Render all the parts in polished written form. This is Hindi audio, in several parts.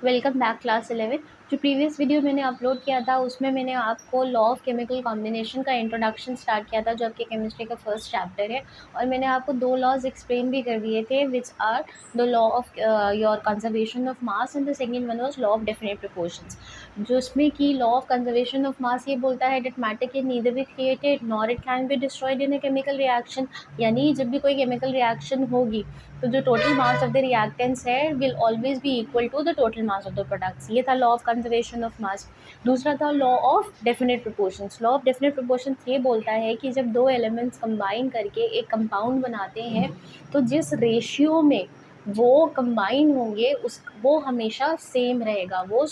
Welcome back class 11। जो प्रीवियस वीडियो मैंने अपलोड किया था उसमें मैंने आपको लॉ ऑफ केमिकल कॉम्बिनेशन का इंट्रोडक्शन स्टार्ट किया था, जो आपके केमिस्ट्री का फर्स्ट चैप्टर है। और मैंने आपको दो लॉज एक्सप्लेन भी कर दिए थे, which are the law of your conservation of mass and the second one was law of definite proportions. जो इसमें कि law of conservation of mass ये बोलता है that matter can neither be created nor it can be destroyed in a chemical reaction. यानी जब भी कोई केमिकल रिएक्शन होगी तो जो total mass of the reactants है will always be equal to the total mass of the products. ये था लॉ ऑफ कंजर्वेशन ऑफ मास। दूसरा था law of definite proportions. Law of definite proportions ये बोलता है कि जब दो एलिमेंट्स कंबाइन करके एक कंपाउंड बनाते हैं तो जिस रेशियो में वो कंबाइन होंगे उस वो हमेशा सेम रहेगा। वो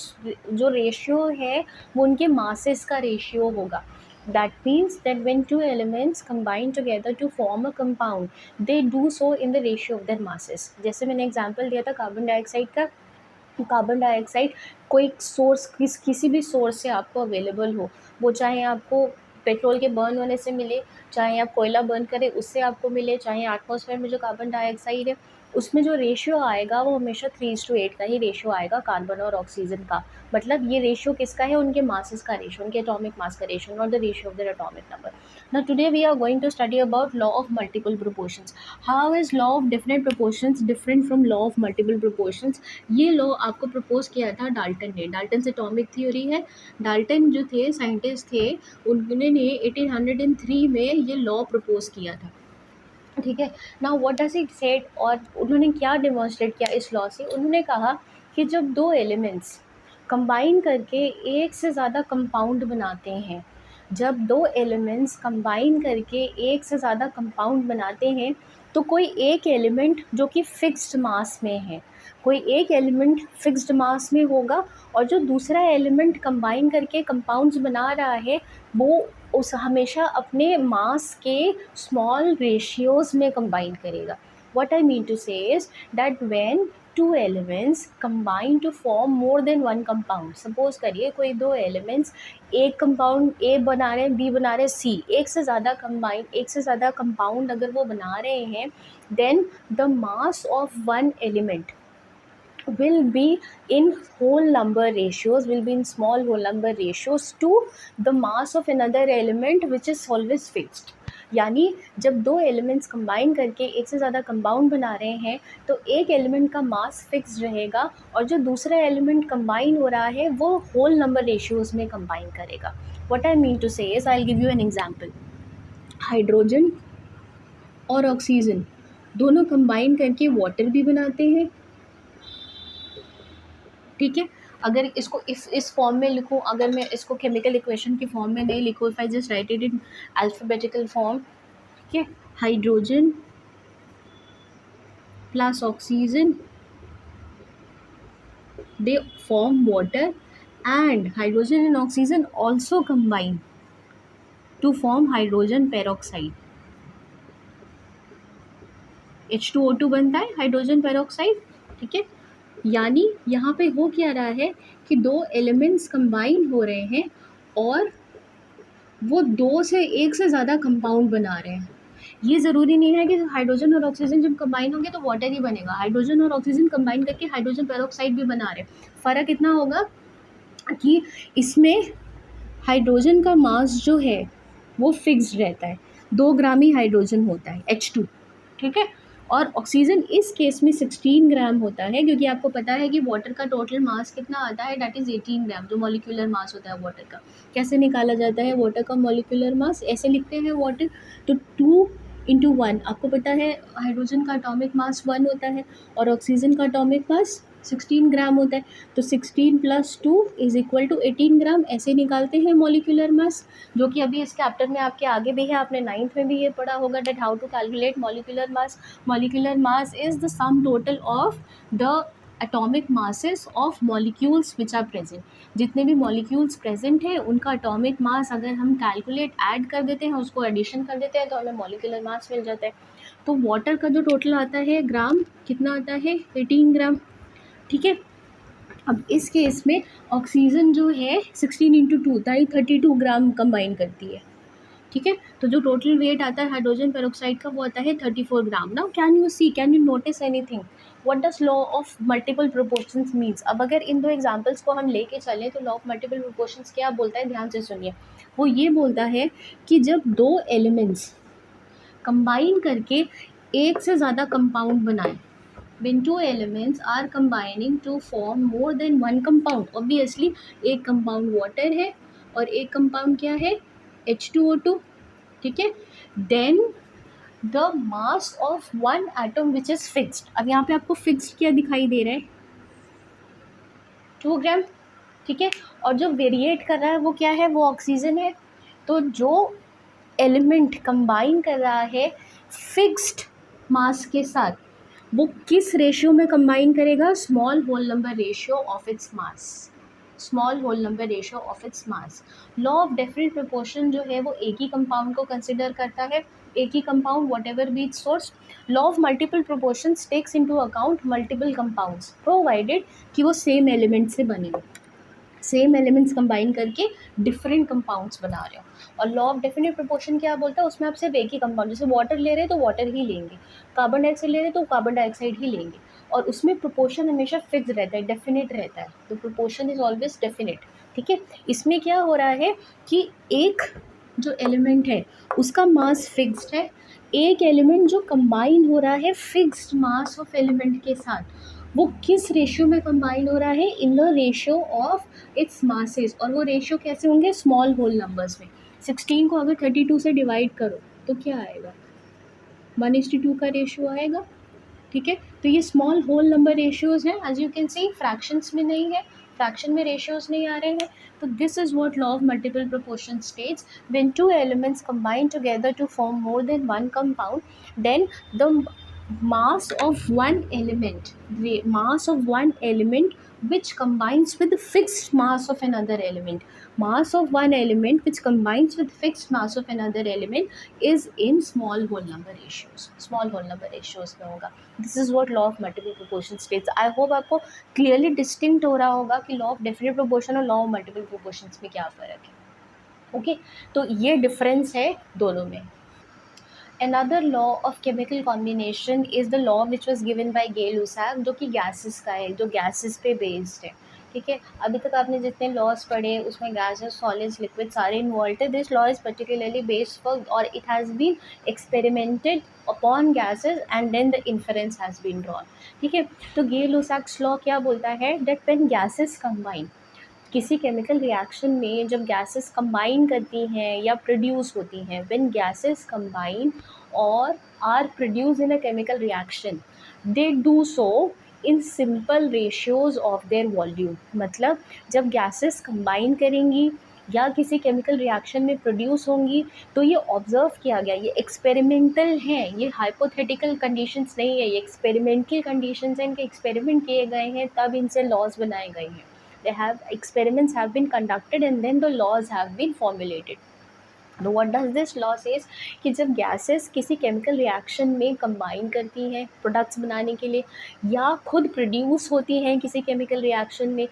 जो रेशियो है वो उनके मासेस का रेशियो होगा। That means that when two elements combine together to form a compound, they do so in the ratio of their masses. जैसे मैंने एग्जांपल दिया था कार्बन डाइऑक्साइड का। कार्बन डाइऑक्साइड कोई सोर्स किसी भी सोर्स से आपको अवेलेबल हो, वो चाहे आपको पेट्रोल के बर्न होने से मिले, चाहे आप कोयला बर्न करें उससे आपको मिले, चाहे एटमॉस्फेयर में जो कार्बन डाइऑक्साइड है उसमें जो रेशियो आएगा वो हमेशा 3:8 का ही रेशियो आएगा कार्बन और ऑक्सीजन का। मतलब ये रेशियो किसका है? उनके मासेस का रेशियो, उनके एटॉमिक मास का ratio, not the ratio of their atomic number. Now today we are going to study about law of multiple proportions. How is law of definite proportions different from law of multiple proportions? ये लॉ आपको प्रपोज किया था डाल्टन ने। डाल्टन से एटॉमिक थ्योरी है। डाल्टन जो थे साइंटिस्ट थे, उन्होंने 1803 में ये लॉ प्रपोज किया था। ठीक है। Now what does it said, और उन्होंने क्या डेमोन्स्ट्रेट किया इस लॉ से? उन्होंने कहा कि जब दो एलिमेंट्स कंबाइन करके एक से ज़्यादा कंपाउंड बनाते हैं, जब दो एलिमेंट्स कंबाइन करके एक से ज़्यादा कंपाउंड बनाते हैं तो कोई एक एलिमेंट जो कि फिक्स्ड मास में है, कोई एक एलिमेंट फिक्स्ड मास में होगा और जो दूसरा एलिमेंट कंबाइन करके कंपाउंड्स बना रहा है वो उस हमेशा अपने मास के स्मॉल रेशियोज में कंबाइन करेगा। What I mean to say is that when two elements combine to form more than one compound, suppose करिए कोई दो एलिमेंट्स एक कंपाउंड ए बना रहे हैं, बी बना रहे हैं, सी, एक से ज़्यादा कंपाउंड अगर वो बना रहे हैं, then the mass of one element will be in whole number ratios, will be in small whole number ratios to the mass of another element which is always fixed। यानी जब दो एलिमेंट्स कंबाइन करके एक से ज़्यादा कंपाउंड बना रहे हैं तो एक एलिमेंट का मास फिक्स रहेगा और जो दूसरा एलिमेंट कंबाइन हो रहा है वो होल नंबर रेशियोज में कंबाइन करेगा। What I mean to say is, I will give you an example. Hydrogen और ऑक्सीजन दोनों कंबाइन करके वाटर भी बनाते हैं। ठीक है। अगर इसको इस फॉर्म में लिखूँ, अगर मैं इसको केमिकल इक्वेशन की फॉर्म में नहीं लिखूँ, if I just write it in alphabetical form, ठीक है, hydrogen plus oxygen they form water and hydrogen and oxygen also combine to form hydrogen peroxide. H2O2 बनता है हाइड्रोजन पेरोक्साइड। ठीक है। यानी यहाँ पे हो क्या रहा है कि दो एलिमेंट्स कंबाइन हो रहे हैं और वो दो से एक से ज़्यादा कंपाउंड बना रहे हैं। ये ज़रूरी नहीं है कि हाइड्रोजन और ऑक्सीजन जब कंबाइन होंगे तो वाटर ही बनेगा। हाइड्रोजन और ऑक्सीजन कंबाइन करके हाइड्रोजन पेरोक्साइड भी बना रहे हैं। फ़र्क इतना होगा कि इसमें हाइड्रोजन का मास जो है वो फिक्स्ड रहता है, 2 ग्राम ही हाइड्रोजन होता है H2। ठीक है। और ऑक्सीजन इस केस में 16 ग्राम होता है, क्योंकि आपको पता है कि वाटर का टोटल मास कितना आता है, दैट इज़ 18 ग्राम, जो मॉलिक्यूलर मास होता है वाटर का। कैसे निकाला जाता है वाटर का मॉलिक्यूलर मास? ऐसे लिखते हैं वाटर तो 2 × 1। आपको पता है हाइड्रोजन का एटॉमिक मास 1 होता है और ऑक्सीजन का एटॉमिक मास 16 ग्राम होता है। तो 16 + 2 = 18 ग्राम, ऐसे निकालते हैं मॉलिक्यूलर मास, जो कि अभी इस चैप्टर में आपके आगे भी है। आपने 9th में भी ये पढ़ा होगा that how to calculate molecular mass. Molecular mass is the sum total of the atomic masses of molecules which are present. जितने भी मॉलिक्यूल्स प्रेजेंट हैं उनका एटॉमिक मास अगर हम कैलकुलेट ऐड कर देते हैं, उसको एडिशन कर देते हैं, तो हमें मॉलिक्यूलर मास मिल जाता है। तो वाटर का जो टोटल आता है ग्राम, कितना आता है? 18 ग्राम। ठीक है। अब इस केस में ऑक्सीजन जो है 16 × 2 32 ग्राम कंबाइन करती है। ठीक है। तो जो टोटल वेट आता है हाइड्रोजन पेरोक्साइड का वो आता है 34 gram. Now can you notice anything? What does law of multiple proportions means. अब अगर इन दो एग्जांपल्स को हम लेके चलें तो लॉ ऑफ मल्टीपल प्रोपोर्शंस क्या बोलता है, ध्यान से सुनिए। वो ये बोलता है कि जब दो एलिमेंट्स कंबाइन करके एक से ज़्यादा कंपाउंड बनाएं, when two elements are combining to form more than one compound, obviously एक कंपाउंड वाटर है और एक कंपाउंड क्या है, H2O2, ठीक है। Then the mass of one atom which is fixed, अब यहाँ पे आपको फिक्स्ड क्या दिखाई दे रहा है, 2 ग्राम, ठीक है। और जो वेरिएट कर रहा है वो क्या है, वो ऑक्सीजन है। तो जो एलिमेंट कंबाइन कर रहा है फिक्स्ड मास के साथ, वो किस रेशियो में कंबाइन करेगा, small whole number ratio of its mass, small whole number ratio of its mass. Law of definite proportion जो है वो एक ही कंपाउंड को कंसिडर करता है, एक ही compound whatever be its source. Law of multiple proportions takes into account multiple compounds provided कि वो सेम एलिमेंट से बने हो, सेम एलिमेंट्स कंबाइन करके डिफरेंट कंपाउंड्स बना रहे हो। और लॉ ऑफ डेफिनेट प्रोपोर्शन क्या बोलता है, उसमें आप सिर्फ एक ही कंपाउंड, जैसे वाटर ले रहे हैं तो वाटर ही लेंगे, कार्बन डाइऑक्साइड ले रहे हैं तो कार्बन डाइऑक्साइड ही लेंगे, और उसमें प्रोपोर्शन हमेशा फिक्स रहता है, डेफिनेट रहता है, तो प्रोपोर्शन इज ऑलवेज डेफिनेट, ठीक है। इसमें क्या हो रहा है कि एक जो एलिमेंट है उसका मास फिक्स्ड है, एक एलिमेंट जो कंबाइन हो रहा है फिक्स्ड मास ऑफ एलिमेंट के साथ, वो किस रेशियो में कंबाइन हो रहा है, इन the ratio of it's masses. और वो रेशियो कैसे होंगे, स्मॉल होल नंबर्स में। 16 को अगर 32 से डिवाइड करो तो क्या आएगा, 1:2 का रेशियो आएगा, ठीक है। तो ये स्मॉल होल नंबर रेशियोज हैं, as you can see fractions में नहीं है, फ्रैक्शन में रेशियोज नहीं आ रहे हैं। तो this is what law of multiple proportion states, when two elements combine together to form more than one compound, then the mass of one element, the mass of one element which combines with the fixed mass of another element, mass of one element which combines with fixed mass of another element is in small whole number ratios, small whole number ratios में होगा। this is what law of multiple proportion states। I hope आपको clearly distinct हो रहा होगा कि law of definite proportion और law of multiple proportions में क्या फ़र्क है, ओके। तो ये डिफरेंस है दोनों में। Another law of chemical combination is the law which was given by Gay-Lussac, जो कि गैसेस का है, जो गैसेस पे बेस्ड है, ठीक है। अभी तक आपने जितने लॉज पढ़े उसमें गैसेस, सॉलिड्स, लिक्विड सारे इन्वॉल्व है। This law is particularly based for, और it has been experimented upon gases and then the inference has been drawn, ठीक है। तो Gay-Lussac's लॉ क्या बोलता है, दैट व्हेन गैसेस कंबाइन, किसी केमिकल रिएक्शन में जब गैसेस कंबाइन करती हैं या प्रोड्यूस होती हैं, व्हेन गैसेस कंबाइन और are produce in a chemical reaction, they do so in simple ratios of their volume. मतलब जब गैसेस कंबाइन करेंगी या किसी केमिकल रिएक्शन में प्रोड्यूस होंगी, तो ये ऑब्जर्व किया गया, ये एक्सपेरिमेंटल हैं, ये हाइपोथेटिकल कंडीशंस नहीं है, ये एक्सपेरिमेंटल कंडीशंस हैं, इनके एक्सपेरिमेंट किए गए हैं तब इनसे लॉज बनाए गए हैं। They have experiments have been conducted and then the laws have been formulated. तो what does this law says कि जब गैसेस किसी केमिकल रिएक्शन में कंबाइन करती हैं प्रोडक्ट्स बनाने के लिए या खुद प्रोड्यूस होती हैं किसी केमिकल रिएक्शन में,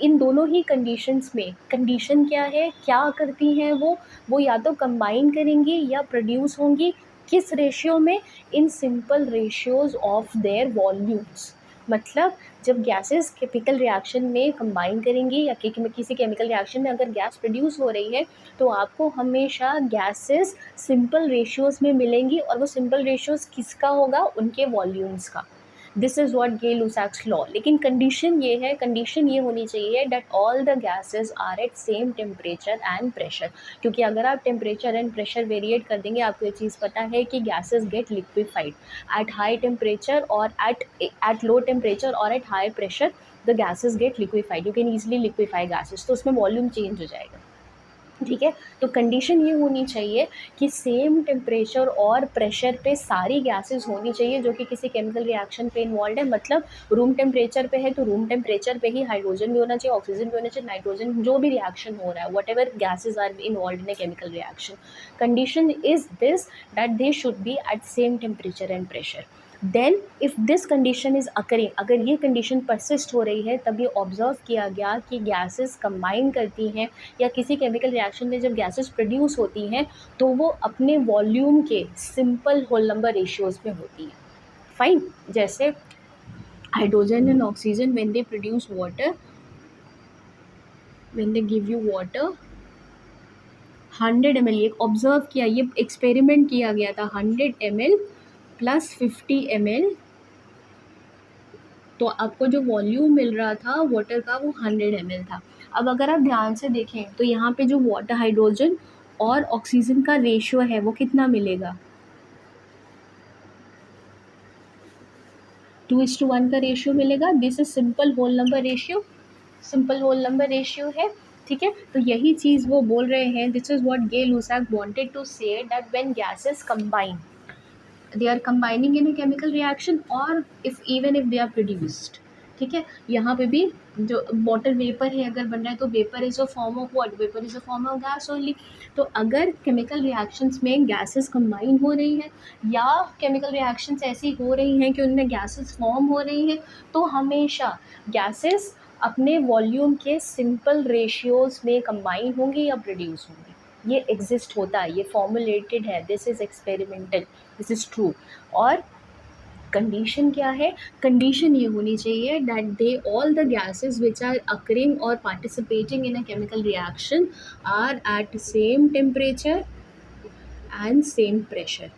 इन दोनों ही कंडीशंस में कंडीशन क्या है, क्या करती हैं वो या तो कंबाइन करेंगी या प्रोड्यूस होंगी, किस रेशियो में, इन simple ratios of there volumes. मतलब जब गैसेस केमिकल रिएक्शन में कंबाइन करेंगी या किसी केमिकल रिएक्शन में अगर गैस प्रोड्यूस हो रही है तो आपको हमेशा गैसेस सिंपल रेशियोज़ में मिलेंगी, और वो सिंपल रेशियोज़ किसका होगा, उनके वॉल्यूम्स का। This is what Gay-Lussac's law. लेकिन कंडीशन ये है, कंडीशन ये होनी चाहिए that all the gases are at same temperature and pressure, क्योंकि अगर आप टेम्परेचर एंड प्रेशर वेरिएट कर देंगे, आपको ये चीज़ पता है कि gases get liquefied at high temperature और एट लो टेम्परेचर और at high pressure the gases get liquefied, you can easily liquefy gases, तो उसमें वॉल्यूम चेंज हो जाएगा, ठीक है। तो कंडीशन ये होनी चाहिए कि सेम टेम्परेचर और प्रेशर पे सारी गैसेस होनी चाहिए जो कि किसी केमिकल रिएक्शन पे इन्वॉल्व है। मतलब रूम टेम्परेचर पे है तो रूम टेम्परेचर पे ही हाइड्रोजन भी होना चाहिए, ऑक्सीजन भी होना चाहिए, नाइट्रोजन, जो भी रिएक्शन हो रहा है, whatever gases are involve in a chemical reaction, condition is this that they should be at same temperature and pressure. Then if this condition is occurring, अगर ये कंडीशन परसिस्ट हो रही है, तब ये ऑब्जर्व किया गया कि गैसेस कंबाइन करती हैं या किसी केमिकल रिएक्शन में जब गैसेस प्रोड्यूस होती हैं तो वो अपने वॉल्यूम के सिंपल होल नंबर रेशियोज़ में होती हैं। फाइन, जैसे hydrogen and oxygen when they produce water, when they give you water 100 ml, ये ऑब्जर्व किया, ये एक्सपेरिमेंट किया गया था 100 ml प्लस 50 ml, तो आपको जो वॉल्यूम मिल रहा था वाटर का वो 100 ml था। अब अगर आप ध्यान से देखें तो यहाँ पे जो वाटर, हाइड्रोजन और ऑक्सीजन का रेशियो है वो कितना मिलेगा, 2:1 का रेशियो मिलेगा। This is simple whole number ratio, simple whole number ratio है, ठीक है। तो यही चीज़ वो बोल रहे हैं, this is what Gay Lussac wanted to say, that when gases combine, they are combining in a chemical reaction or if they are produced, ठीक है। यहाँ पे भी जो वाटर वेपर है अगर बन रहा है तो vapour is a form of what, vapour is a form of gas only. तो अगर केमिकल रिएक्शंस में गैसेस कंबाइन हो रही हैं या केमिकल रिएक्शंस ऐसी हो रही हैं कि उनमें गैसेस फॉर्म हो रही हैं, तो हमेशा गैसेस अपने वॉल्यूम के सिंपल रेशियोज में कंबाइन होंगी या प्रोड्यूस होंगी। ये एग्जिस्ट होता है, ये फॉर्मुलेटेड है, this is experimental, this is true. और कंडीशन क्या है, कंडीशन ये होनी चाहिए that they all the gases which are occurring और participating in a chemical reaction are at same temperature and same pressure,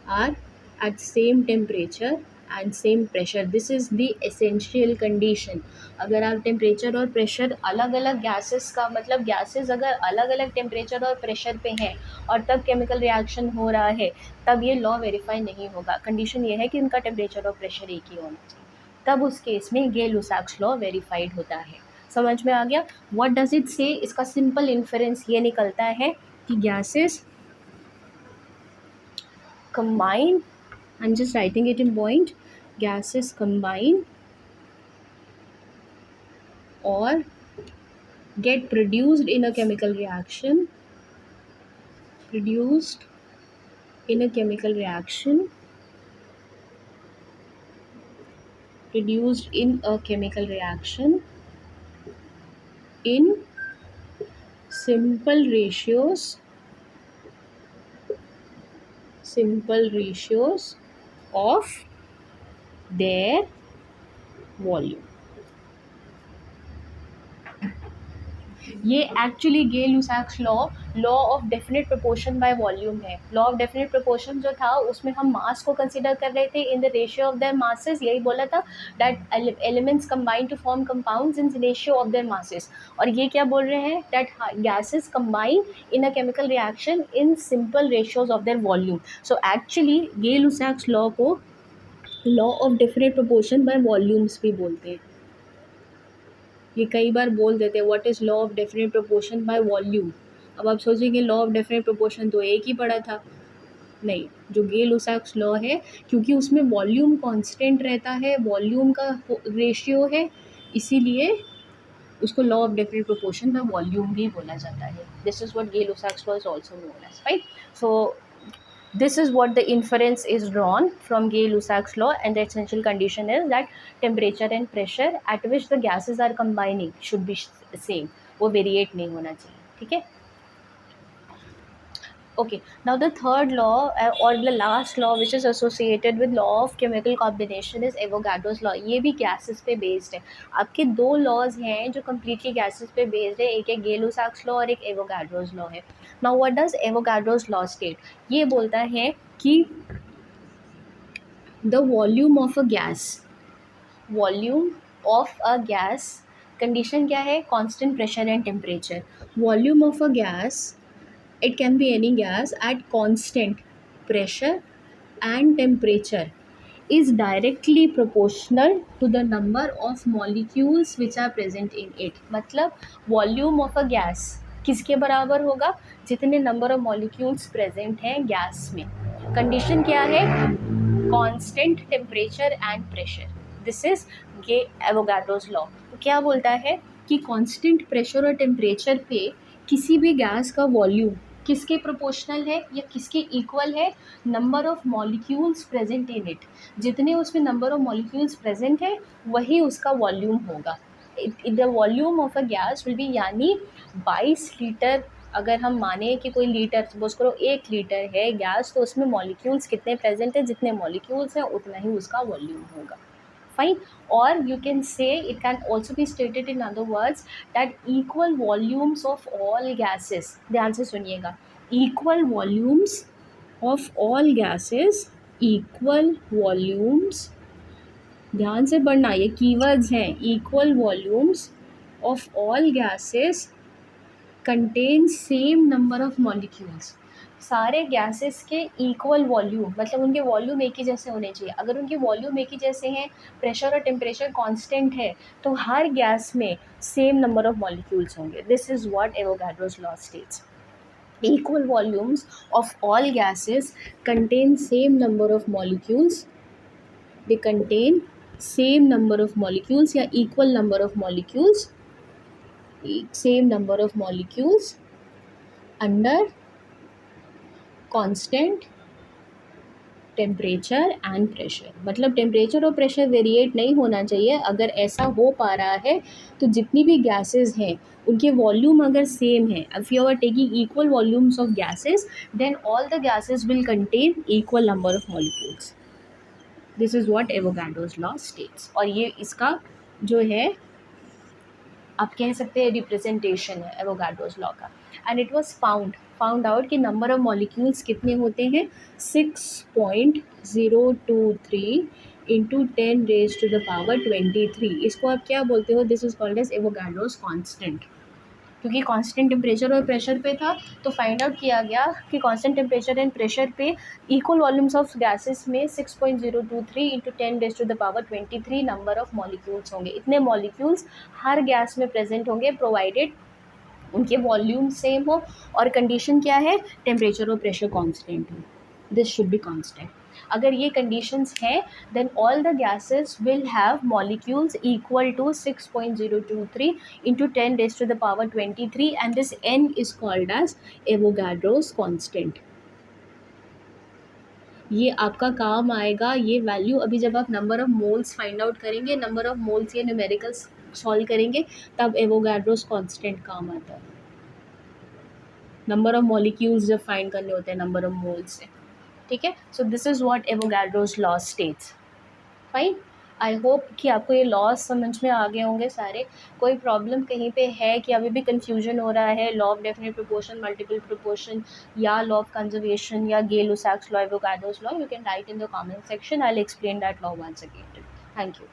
are at same temperature and same pressure, this is the essential condition। अगर आप टेम्परेचर और प्रेशर अलग अलग गैसेस का, मतलब गैसेस अगर अलग अलग टेम्परेचर और प्रेशर पे हैं और तब केमिकल रिएक्शन हो रहा है, तब ये लॉ वेरीफाई नहीं होगा। कंडीशन ये है कि उनका टेम्परेचर और प्रेशर एक ही होना चाहिए, तब उस केस में गे लुसाक्स लॉ वेरीफाइड होता है। समझ में आ गया? व्हाट डज इट से? इसका सिंपल इन्फरेंस ये निकलता है कि gases combine, I'm just writing it in point, gases combine or get produced in a chemical reaction, produced in a chemical reaction, produced in a chemical reaction in simple ratios, simple ratios of their volume। ये actually Gay Lussac's law, law of definite proportion by volume है। लॉ ऑफ डेफिनेट प्रोपोर्शन जो था उसमें हम मास को कंसीडर कर रहे थे in the ratio of their masses, यही बोला था that elements combine to form compounds in ratio of their masses. और ये क्या बोल रहे हैं, that gases combine in a chemical reaction in simple ratios of their volume. So actually Gay Lussac's law को law of definite proportion by volumes भी बोलते हैं। ये कई बार बोल देते हैं what is law of definite proportion by volume. अब आप सोचेंगे लॉ ऑफ डेफिनेट प्रोपोर्शन तो एक ही पड़ा था, नहीं, जो गे लुसाक्स लॉ है, क्योंकि उसमें वॉल्यूम कांस्टेंट रहता है, वॉल्यूम का रेशियो है, इसीलिए उसको law of definite proportion by volume भी बोला जाता है। This is what Gay Lussac's law is also known as, right. So this is what the inference is drawn from Gay-Lussac's law, and the essential condition is that temperature and pressure at which the gases are combining should be same, वो वेरिएट नहीं होना चाहिए, ठीक है। Okay, now the third law or the last law which is associated with law of chemical combination is Avogadro's law। ये भी gases पे based है। आपके दो laws हैं जो completely gases पे based है, एक है Gay-Lussac's law और एक Avogadro's law है। Now what does Avogadro's law state? ये बोलता है कि the volume of a gas, volume of a gas, condition क्या है, constant pressure and temperature, volume of a gas, it can be any gas at constant pressure and temperature is directly proportional to the number of molecules which are present in it। मतलब volume of a gas किसके बराबर होगा, जितने number of molecules present हैं गैस में। कंडीशन क्या है, constant temperature and pressure, this is Avogadro's law. तो क्या बोलता है कि कांस्टेंट प्रेशर और टेम्परेचर पे किसी भी गैस का वॉल्यूम किसके प्रोपोर्शनल है या किसके इक्वल है, number of molecules present in it, जितने उसमें नंबर ऑफ मॉलिक्यूल्स प्रेजेंट है वही उसका वॉल्यूम होगा। The volume of a gas will be, यानी 22 लीटर, अगर हम माने कि कोई लीटर, सपोज करो 1 लीटर है गैस, तो उसमें मॉलिक्यूल्स कितने प्रेजेंट है, जितने मॉलिक्यूल्स हैं उतना ही उसका वॉल्यूम होगा। fine. Or you can say, it can also be stated in other words, that equal volumes of all gases, ध्यान से सुनिएगा, equal volumes of all gases, equal volumes, ध्यान से पढ़ना, ये कीवर्ड्स हैं, equal volumes of all gases contain same number of molecules. सारे गैसेस के इक्वल वॉल्यूम, मतलब उनके वॉल्यूम एक ही जैसे होने चाहिए. अगर उनके वॉल्यूम एक ही जैसे हैं, प्रेशर और टेम्परेचर कांस्टेंट है, तो हर गैस में सेम नंबर ऑफ मॉलिक्यूल्स होंगे. This is what Avogadro's law states. Equal volumes of all gases contain same number of molecules. They contain same number of molecules या equal number of molecules, same number of molecules under constant temperature and pressure. मतलब टेम्परेचर और प्रेशर वेरिएट नहीं होना चाहिए. अगर ऐसा हो पा रहा है तो जितनी भी गैसेस हैं उनके वॉल्यूम अगर सेम है, if you are taking equal volumes of gases, then all the gases will contain equal number of molecules. This is what Avogadro's law states. और ये इसका जो है, आप कह सकते हैं, रिप्रेजेंटेशन है एवोगाड्रोस लॉ का. And it was found out कि नंबर ऑफ मॉलिक्यूल्स कितने होते हैं, 6.023 इंटू 10⁻⁻23. इसको आप क्या बोलते हो, this is called as Avogadro's constant. क्योंकि कांस्टेंट टेम्परेचर और प्रेशर पे था, तो फाइंड आउट किया गया कि कांस्टेंट टेम्परेचर एंड प्रेशर पे इक्वल वॉल्यूम्स ऑफ गैसेस में 6.023 इंटू 10⁻⁻23 नंबर ऑफ मॉलिक्यूल्स होंगे. इतने मॉलिक्यूल्स हर गैस में प्रेजेंट होंगे, प्रोवाइडेड उनके वॉल्यूम सेम हो और कंडीशन क्या है, टेम्परेचर और प्रेशर कांस्टेंट हो. This should be constant. अगर ये कंडीशंस हैं, then all the gases will have molecules equal to 6.023 into 10⁻⁻23 and this n is called as Avogadro's constant. ये आपका काम आएगा, ये वैल्यू अभी जब आप number of moles find out करेंगे, नंबर ऑफ मोल्स ये न्यूमेरिकल्स सॉल्व करेंगे, तब एवोगाड्रोस कांस्टेंट काम आता है. नंबर ऑफ मॉलिक्यूल्स जब फाइंड करने होते हैं नंबर ऑफ मोल्स से. ठीक है. So this is what Avogadro's law states. Fine. I hope कि आपको ये लॉज समझ में आ गए होंगे सारे. कोई प्रॉब्लम कहीं पे है कि अभी भी कन्फ्यूजन हो रहा है, law of definite proportion, multiple proportion, या लॉ ऑफ कंजर्वेशन, या Gay Lussac's law, Avogadro's law, you can write in the comment section. I will explain that law once again. Thank you.